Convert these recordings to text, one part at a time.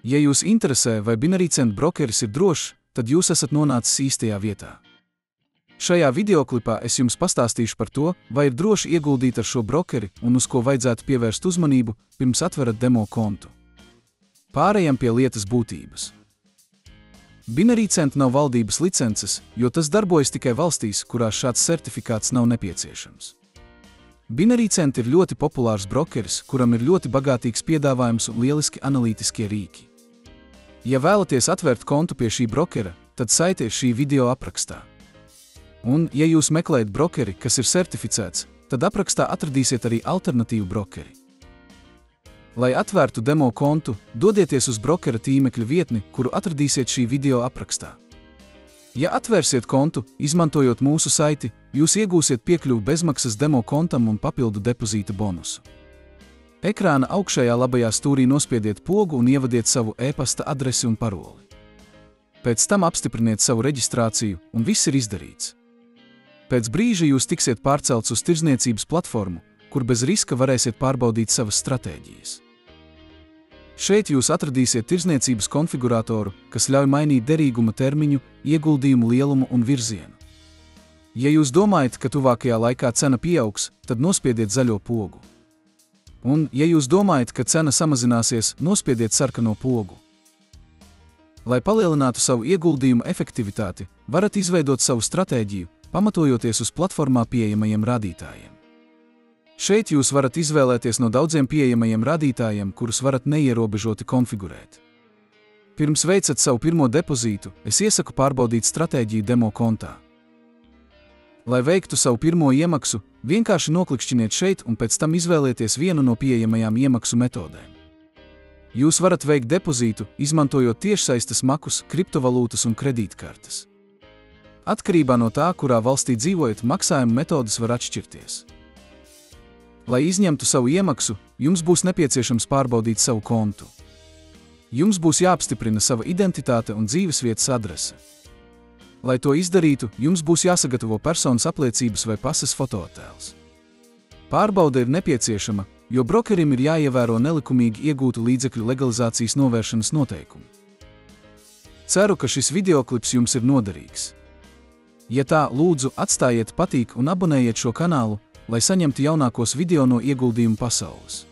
Ja jūs interesē, vai binary cent brokeris ir drošs, tad jūs esat nonācis īstajā vietā. Šajā videoklipā es jums pastāstīšu par to, vai ir droši ieguldīt ar šo brokeri un uz ko vajadzētu pievērst uzmanību, pirms atverat demo kontu. Pārējām pie lietas būtības. Binary cent nav valdības licences, jo tas darbojas tikai valstīs, kurās šāds certifikāts nav nepieciešams. Binary cent ir ļoti populārs brokeris, kuram ir ļoti bagātīgs piedāvājums un lieliski analītiskie rīki. Ja vēlaties atvērt kontu pie šī brokera, tad saite ir šī video aprakstā. Un, ja jūs meklējat brokeri, kas ir certificēts, tad aprakstā atradīsiet arī alternatīvu brokeri. Lai atvērtu demo kontu, dodieties uz brokera tīmekļa vietni, kuru atradīsiet šī video aprakstā. Ja atvērsiet kontu, izmantojot mūsu saiti, jūs iegūsiet piekļuvi bezmaksas demo kontam un papildu depozīta bonusu. Ekrāna augšējā labajā stūrī nospiediet pogu un ievadiet savu e-pasta adresi un paroli. Pēc tam apstipriniet savu reģistrāciju, un viss ir izdarīts. Pēc brīža jūs tiksiet pārcelts uz tirdzniecības platformu, kur bez riska varēsiet pārbaudīt savas stratēģijas. Šeit jūs atradīsiet tirdzniecības konfiguratoru, kas ļauj mainīt derīguma termiņu, ieguldījumu lielumu un virzienu. Ja jūs domājat, ka tuvākajā laikā cena pieaugs, tad nospiediet zaļo pogu. Un, ja jūs domājat, ka cena samazināsies, nospiediet sarkano pogu. Lai palielinātu savu ieguldījumu efektivitāti, varat izveidot savu stratēģiju, pamatojoties uz platformā pieejamajiem rādītājiem. Šeit jūs varat izvēlēties no daudziem pieejamajiem rādītājiem, kurus varat neierobežoti konfigurēt. Pirms veicat savu pirmo depozītu, es iesaku pārbaudīt stratēģiju demo kontā. Lai veiktu savu pirmo iemaksu, vienkārši noklikšķiniet šeit un pēc tam izvēlieties vienu no pieejamajām iemaksu metodēm. Jūs varat veikt depozītu, izmantojot tiešsaistes makus, kriptovalūtas un kredītkartes. Atkarībā no tā, kurā valstī dzīvojat, maksājuma metodes var atšķirties. Lai izņemtu savu iemaksu, jums būs nepieciešams pārbaudīt savu kontu. Jums būs jāapstiprina sava identitāte un dzīvesvietas adrese. Lai to izdarītu, jums būs jāsagatavo personas apliecības vai pases fotoattēls. Pārbaude ir nepieciešama, jo brokerim ir jāievēro nelikumīgi iegūtu līdzekļu legalizācijas novēršanas noteikumi. Ceru, ka šis videoklips jums ir noderīgs. Ja tā, lūdzu, atstājiet patīk un abonējiet šo kanālu, lai saņemtu jaunākos video no ieguldījumu pasaules.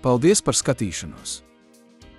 Paldies par skatīšanos!